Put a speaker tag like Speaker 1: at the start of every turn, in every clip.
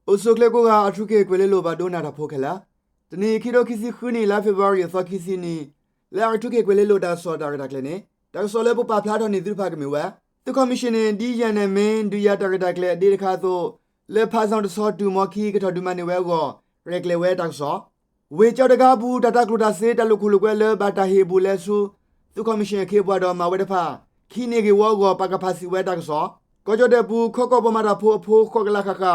Speaker 1: Osoklekoga atruke kwelelo badona da pokela. Tani kido kisi khuni la February so kisi ni la atruke kwelelo da so da klene. Da so le popa phla do ni du pha kmi wa. The commission di yan ne men du ya da kle de kha so le pha song de so du mo ki ka tho du man ni we go rekle we da so. We chaw da ga bu da klu da se da lu khu lu kwe le ba da he bu le su. The commission ke bwa do ma we da pha. Ki ne ge wo go pa ka pha si we da so. Ko jo de bu kho ko ba ma da pho kho ka la kha ka.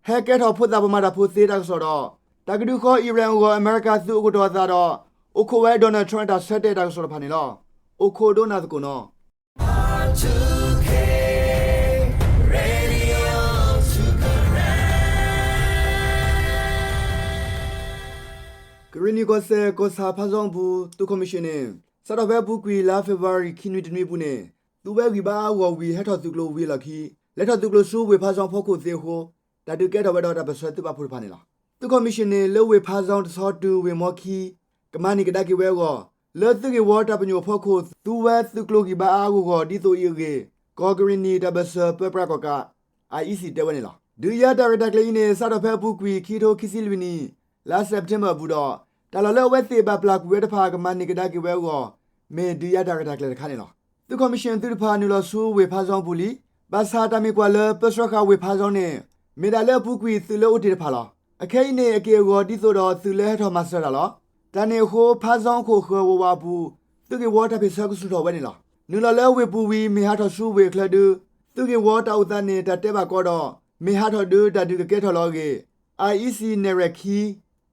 Speaker 1: ဟဲကဲထော်ဖုတ်တာပမာတာဖုတ်သေးတာဆိုတော့တကဒူခေါ်အီရန်ကိုအမေရိကသူ့ကိုတော့သာတော့အခုဝဲဒေါ်နယ်ထရန့်တာဆက်တဲ့တာဆိုတော့ဖာနေလို့အခုဒိုနာကုနော်
Speaker 2: R2K Radio Sukaran
Speaker 1: ဂရနီကိုဆေကိုစာဖာဆောင်ဘူးသူကော်မရှင်နေစတော့ဘဲဘူးကွီလာဖေဗရီခီနွီတနွေဘူးနေသူဘဲဝီဘာဝဝီဟက်ထော်သူကလိုဝီလာခီလက်ထော်သူကလိုဆူဝေဖာဆောင်ဖို့ကိုသေးဟိုဒါတူကဲတော့ဘဲတော့ဒါပဆွဲသူပါဖို့ဖာနေလားသူကော်မရှင်နေလောဝေဖာဆောင်တဆောတူဝေမော်ခီကမနီကဒါကီဝဲကိုလောသူကဝါတာပညိုဖို့ကိုသူဝဲသူကလိုကီဘာအာကိုကိုဒီတိုယေကောဂရနီတဘဆပပရကောက IEC တဲဝဲနေလားဒူယာဒါရတာကလေးနေစတော့ဖဲဘူးကွီခီတိုခီစီလဝီနီလာစက်တင်ဘာဘူးတော့ဒါလလောဝဲသေးပါပလကဝဲတဖာကမနီကဒါကီဝဲကိုမေဒူယာဒါရတာကလေးခါနေလားသူကော်မရှင်သူတဖာနူလောဆူဝေဖာဆောင်ဘူးလီဘာသာတမီကွာလပစရခဝေဖာဆောင်နေမေဒါလဲဘူးကွီသူလောဥတီတဖာလားအခဲနေအကေကိုဒီဆိုတော့သူလဲထော်မဆရာလားတန်နေဟိုဖာဆောင်ခိုခောဝဝဘူးသူကေဝါတာပိစကုစုတော်ဝဲနေလားနူလောလဲဝေပူဝီမေဟာထော်ဆူဝေခလဒူသူကေဝါတာဥဒနေတတဲပါကောတော့မေဟာထော်ဒူတတူကဲထော်လောကေ IEC နေရခီ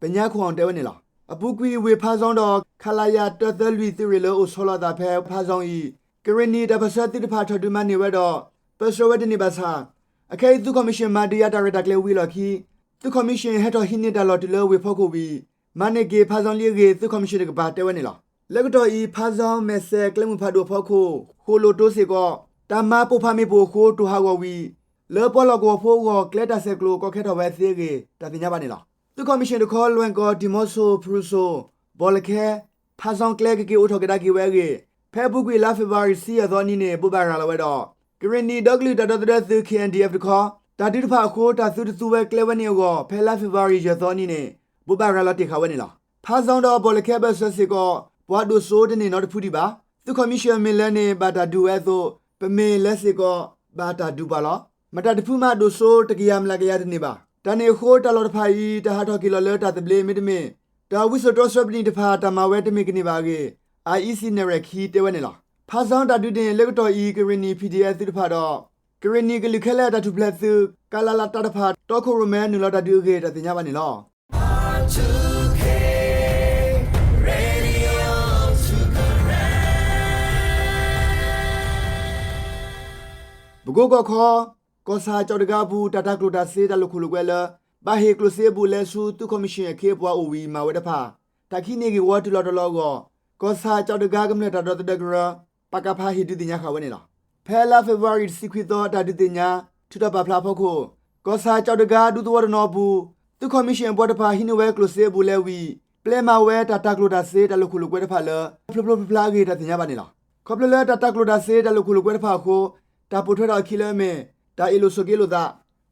Speaker 1: ပညာခွန်တဲဝဲနေလားအပူကွီဝေဖာဆောင်တော့ခလာယာတသလွီသူရလောဆောလာတာဖဲဖာဆောင်ဤကရနီတပစတိတဖာထော်ဒူမနေဝဲတော့ပစဝဲတနေပါစာအခဲသူကော်မရှင်မာဒီယာဒါရတာကလေးဝီလော်ခီသူကော်မရှင်ဟက်တော်ဟင်းနေတာလော်တလောဝေဖို့ကိုပြီးမနေကေဖာဆောင်လေးကေသူကော်မရှင်ကဘာတဲဝဲနေလားလက်ကတော့ဤဖာဆောင်မဲဆဲကလမှုဖာဒိုဖို့ကိုဟိုလိုတိုးစီကောတမပုဖာမီပိုခိုတူဟာဝဝီလောပေါ်လောကိုဖိုးကိုကလက်တာဆက်ကလိုကိုခဲတော်ဝဲသေးကေတတင်ကြပါနေလားသူကော်မရှင်တခေါ်လွန်ကောဒီမော့ဆိုဖရူဆိုဘောလခဲဖာဆောင်ကလဲကေအိုထော်ကဒါကေဝဲကေဖဲဘူးကွေလာဖေဗရီစီရသောနီနေပူပါရလာဝဲတော့ဂရနီဒေါဂလီတတတသူ KNDF တခေါ်တာတိတဖာခိုးတာသူတူဝဲကလဲဝဲနေကိုဖဲလာဖေဗရီရသောနီနေပူပါရလာတိခါဝဲနေလားဖာဆောင်တော့ဘောလခဲဘဆစစ်ကောဘွားဒိုဆိုးတနေတော့တဖူဒီပါသူကော်မရှင်မီလန်နေဘာတာဒူဝဲသို့ပမေလက်စစ်ကောဘာတာဒူပါလားမတတဖူမဒိုဆိုးတကီယမ်လာကရတနေပါတနေခိုးတလော်တဖာဤတဟာတော်ကီလော်လတာတပလေမီတမင်တာဝိစတော်ဆပ်နီတဖာတမဝဲတမင်ကနေပါကေ IEC နေရခီတဲဝဲနေလားဖာဆောင်တာဒူတင်လက်တော်ဤဂရနီ PDF သူတဖာတော့ဂရနီကလူခဲလက်တာတူပလက်သူကာလာလာတာတဖာတော့ခိုရမဲနူလာတာဒူကေတတင်ကြပါနေလား
Speaker 2: R2K Radio Sukaran
Speaker 1: ဘကိုကခေါ်ကောစာကြောက်တကားဘူးတတကလိုတာစေးတလူခုလူကွဲလဘာဟေကလိုစေးဘူးလဲဆူသူကော်မရှင်ခေပွားအိုဝီမာဝဲတဖာတခိနေကဝတ်တလော်တလောကောစာကြောက်တကားကမလက်တာတော့တကရပကဖာဟီတူတင်ညာခဝဲနေလားဖဲလာဖေဗရီစီခွီတော့တာတူတင်ညာထူတော့ပါဖလာဖို့ကိုကောစာကြောက်တကားဒူတော်နော်ဘူးသူကော်မရှင်ပေါ်တဖာဟီနဝဲကလိုစေးဘူးလဲဝီပလဲမာဝဲတတကလိုတာစေးတလူခုလူကွဲတဖာလဖလဖလာကေတတင်ညာပါနေလားခေါပလလဲတတကလိုတာစေးတလူခုလူကွဲတဖာကိုတာပိုထွဲတော်ခီလဲမဲတာအီလိုဆိုကေလိုတာ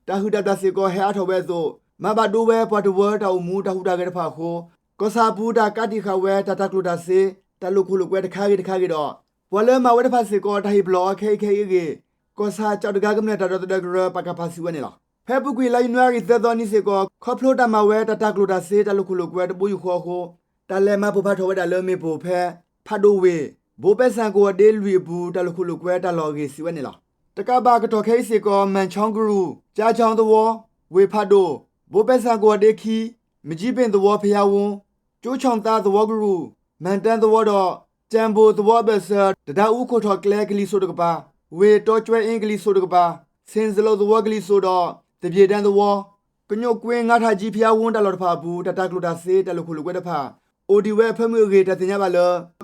Speaker 1: တာဟူတာစေကိုဟဲအားထော်ဝဲဆိုမဘာဒိုဝဲပတ်တဝဲတာမူတာဟူတာကေတဖာကိုကောစာဘူးတာကတိခဝဲတတကလိုတာစေတလူခုလူကွဲတခါကေတော့ဘွာလဲမဝဲတဖာစေကိုတာဟီဘလော့ခဲကေကောစာကြောက်တကားကမနဲ့တာတော့တကရပကဖာစီဝဲနေလားဖဲပုကွေလိုင်းနွာရီသသောနီစေကိုခေါဖလိုတာမဝဲတတကလိုတာစေတလူခုလူကွဲတပူယူခေါ်ကိုတလဲမပူဖတ်ထော်ဝဲတာလဲမေပူဖဲဖတ်ဒိုဝေဘိုပဲဆန်ကိုဒေးလူဘူးတလူခုလူကွဲတလော်ကေစီဝဲနေလားတကဘာကတော့ခဲစီကောမန်ချောင်းဂရူကြာချောင်းသဝဝေဖတ်ဒိုဘိုပဲဆန်ကိုဒေခီမကြီးပင်သဝဖျားဝွန်းကျိုးချောင်းသားသဝဂရူမန်တန်သဝတော့จำโบตัวเบสตดาอุโคทอกแลกลิโซดกปาเวตอจวยอิงกลิโซดกปาเซนซโลตัวกลิโซดอตะเปียดันตัวกญกกวยงาทาจีพยาวุ้นตลอดพาบูตะตากลุตาเซตะลุคุลุกวยตะพาโอดีเวเฟมือเกตะติญญาบาล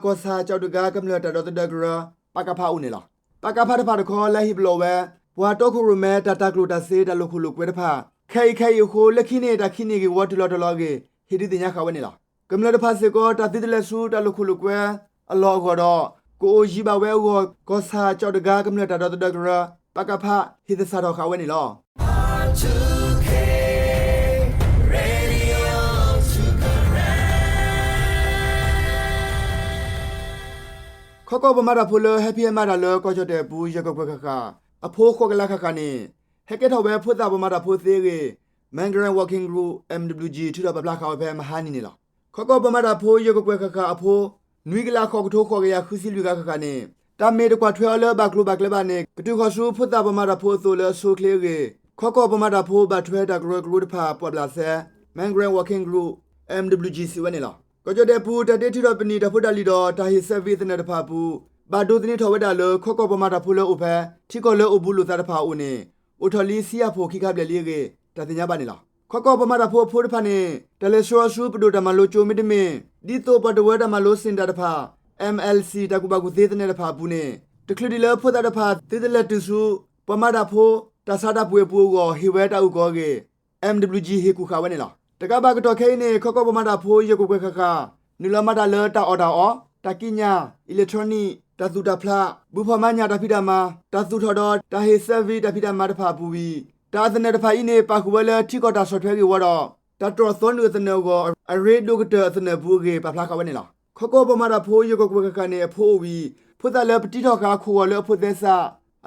Speaker 1: ก็ซาเจ้าตกากำเนิดตะดอตะดกระปากะพาอุนี่ล่ะปากะพาตะพาตะขอละหิบโลเวบวาตอคุรุเมตะตากลุตาเซตะลุคุลุกวยตะพาไข่โคละขิเนตะขิเนเกวอตุลอตะลอเกฮิดิติญญาขาวนี่ล่ะกำเนิดตะพาเซก็ตะติตะเลซูตะลุคุลุกวยအလောကောတော့ကိုကြီးပါဝဲကိုစာကြောက်တကားကမလက်တာတော့တကရပကဖဟိသစာတော့ခါဝဲနေလော
Speaker 2: R2K
Speaker 1: ခေါကောပမာတာဖိုလဟက်ပီမာတာလောကောချတဲ့ဘူးရကောကွက်ခခအဖိုးခေါကလာခခနေဟက်ကထောပဲဖွတ်တာပမာတာဖိုသေးကေမန်ဂရန်ဝါကင်ဂရူ MWG ထူတာပပလာခါပဲမဟာနီနေလားခေါကောပမာတာဖိုရကောကွက်ခခအဖိုးနွေကလာခေါကထိုးခေါကရခူစီလူကခခနေတာမေတကွာထွဲလဘကလုဘကလဘနေကတူခဆူဖွတ်တာပမာတာဖိုဆိုလဆိုကလေကေခေါကောပမာတာဖိုဘထွဲတာဂရဂရုတဖာပေါ်လာဆဲမန်ဂရန်ဝါကင်ဂရူ MWG စီဝနေလားကိုကြတဲ့ပူတတေထီတော့ပနီတဖုတ်တလီတော့တာဟိဆဗီသနေတဖာပူဘာဒိုတနေထောဝဒါလခော့ကောပမာတာဖူလောဥဖဲထီကောလောဥဘူးလူသားတဖာဦးနေဥထလီစီယဖိုခိကပလေလီကေတတင်ညာပါနေလားခော့ကောပမာတာဖိုဖိုတဖာနေတလေဆောဆူပဒိုတမလိုချိုမီတမင်ဒီတိုပဒဝဲတမလိုစင်တာတဖာ MLC တကူဘကူသေးတဲ့တဖာပူနေတခလီဒီလောဖိုတာတဖာသေးတဲ့လက်တူစုပမာတာဖိုတဆာတာပွေပူကိုဟီဝဲတာဥကောကေ MWG ဟေကူခါဝဲနေလားတကဘာကတော့ခဲနေခော့ကောပမာတာဖိုရကူကွဲခခနူလမတာလောတာအော်ဒါအော်တကိညာအီလက်ထရောနစ်တသုတဖလာဘူဖမညာတဖိတမတသုထော်တော်တဟေဆဗီတဖိတမတဖာပူဘီတာသနေတဖာဤနေပါခုဝဲလထီကောတာဆော့ထွဲကေဝတော့တတော်သွန်နုသနေကိုအရေဒုကတသနေဘူးကေပဖလာခဝဲနေလားခောကောပမာတာဖိုးရကောကွဲခကနေအဖိုးဝီဖုတလပတိထော်ခါခိုလဖုသက်စာ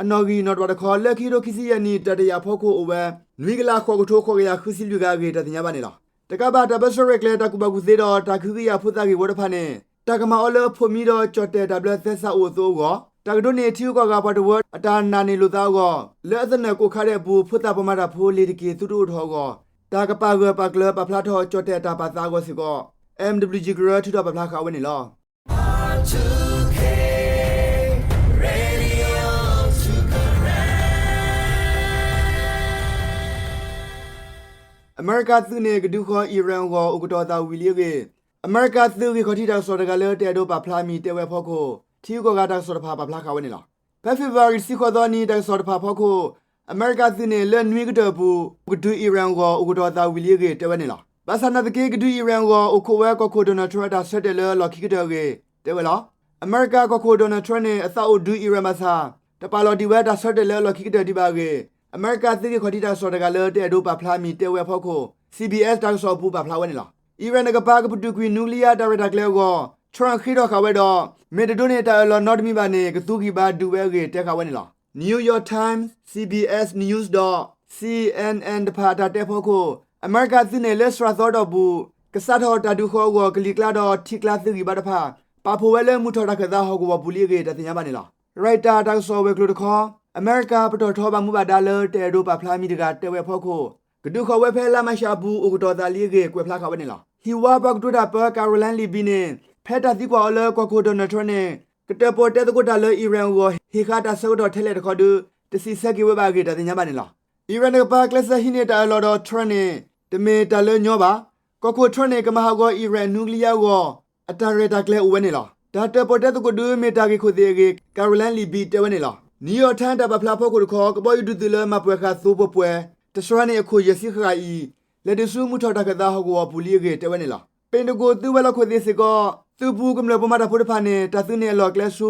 Speaker 1: အနော်ဂီနော်တော်တခေါ်လက်ခီရိုခီစီယနီတတရဖောခိုအိုဝဲနွေကလာခေါ်ကထိုးခေါ်ရခူစီလူကကေတတင်ညာပါနေလားတကဘာတဘဆရက်လေတကူဘကူသေးတော့တခုကရဖုတကေဝဒဖာနေတကမအော်လဖုမီတော့ချော့တဲ့ W သက်စာအိုသိုးကတကဒုနေထီကောကဘတ်ဝတ်အတာနာနေလို့သားကလက်အစနေကိုခါတဲ့ဘူးဖုတပမာတာဖိုးလေးတကေသူတို့ထောကတကပါကပကလပဖလာထောချော့တဲ့တာပါသားကိုစီက MWG ကရထူတော့ပဖလာခါဝနေလား
Speaker 2: R2K Radio to correct
Speaker 1: အမေရိကသူနေကဒုခေါ်အီရန်ကိုဥကတော်တာဝီလီကေအမေရိကသူကခတိတာဆော်တကလေတဲ့တော့ပဖလာမီတဲဝဲဖို့ကိုထီကိုကတာဆော်တဖာပဖလာခါဝနေလားဖေဖော်ဝါရီစီခေါ်တော်နီတဲ့ဆော်တဖာဖို့ကိုအမေရိကသူနေလက်နွေးကတော်ဘူးကဒူအီရန်ကိုဥကတော်တာဝီလီကေတဲဝဲနေလားဘာသာနာတကေကဒူအီရန်ကိုဥခိုဝဲကိုခိုဒိုနယ်ထရတာဆက်တယ်လော်ခီကတော်ကေတဲဝဲလားအမေရိကကိုခိုဒိုနယ်ထရနေအသောဒူအီရန်မသာတပါလော်ဒီဝဲတာဆက်တယ်လော်ခီကတော်ဒီပါကေအမေရိကသူကခတိတာဆော်တကလေတဲ့တော့ပဖလာမီတဲဝဲဖို့ကို CBS တောက်ဆော်ပူပဖလာဝဲနေလားအီရန်ကပါကပတူကွီနျူကလ িয়ার ဒါရိုက်တာကလေးကိုထရန်ခီတော့ခါဝဲတော့မေတဒိုနေတာလော်နော့ဒ်မီဘာနေကတူကီဘာဒူဝဲကေတက်ခါဝဲနေလား New York Times CBS News CNN တဖာတာတက်ဖို့ကိုအမေရိကသူနေလက်စရာသောတော့ဘူးကစားတော်တာဒူခေါ်ကိုကလီကလာတော့ထီကလာသူကီဘာတဖာပါဖိုဝဲလဲမှုထော်တာကစားဟောကိုဘူးလီကေတတင်ရပါနေလားရိုက်တာတောက်ဆော်ဝဲကလို့တခေါ်အမေရိကပတော်ထောပါမှုပါဒါလတဲဒိုပါဖလာမီတကတဲဝဲဖို့ကိုကဒုခဝဲဖဲလာမရှာဘူးဥကတော်သားလေးကေကွယ်ဖလာခဝဲနေလားဟီဝါဘက်ဒူဒါပါကာရိုလိုင်းလီဘီနေဖဲတာတိကွာအလကွာကိုဒိုနယ်ထရနေကတပေါ်တဲတကွတာလေအီရန်ကိုဟီခါတာဆောတော့ထဲလေတခေါ်ဒူတစီဆက်ကေဝဲပါကေတတင်ညာပါနေလားအီရန်ကပါကလဆာဟီနေတာလော်တော့ထရနေတမေတလေညောပါကိုကိုထရနေကမဟာကိုအီရန်နျူကလ িয়ার ကိုအတာရတာကလေဝဲနေလားဒါတပေါ်တဲတကွဒူမီတာကေခိုသေးကေကာရိုလိုင်းလီဘီတဲဝဲနေလားNew York Times တပဖလာဖို့ကိုခေါ်ကပေါ်ယူတူလမပွဲခါသိုးပွဲတစရနေအခုရစီခါဤလက်တဆူမှုထော်တကသားဟောကိုပူလီကေတဲဝဲနေလားပင်တကိုသူဝဲလခွေသေးစကောသူဘူးကမလပမတာဖို့တဖာနေတသူနေလော်ကလဆူ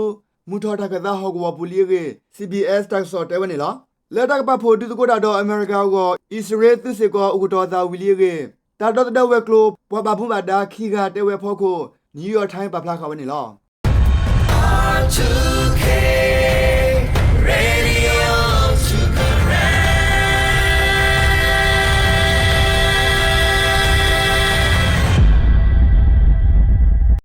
Speaker 1: မှုထော်တကသားဟောကိုပူလီကေ CBS တက်ဆော်တဲဝဲနေလားလက်တကပဖို့တူကိုတာတော့အမေရိကကိုအစ္စရေးသူစကောဥကတော်သာဝီလီကေတာတော့တဝဲကလိုဘွာဘဘူးပါဒါခီကတဲဝဲဖို့ကို New York Times ပဖလာခါဝဲနေလား
Speaker 2: R2K